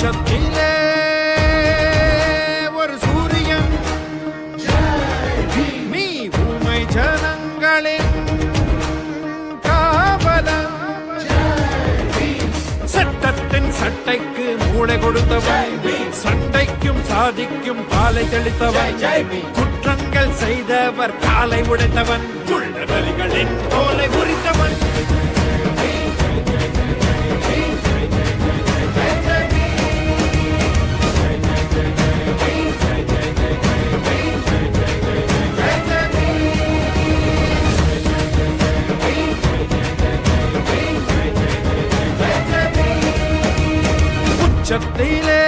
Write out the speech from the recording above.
உச்சத்திலே ஒரு சூரியன் நீ ஊமை ஜனங்களின் காவலன் சட்டத்தின் சட்டைக்கு மூளை கொடுத்தவன் சண்டைக்கும் சாதிக்கும் பாலை தெளித்தவன் குற்றங்கள் செய்தவர் காலை உடைத்தவன் உள்ளவர்களின் தோலை உரித்தவன் உச்சத்திலே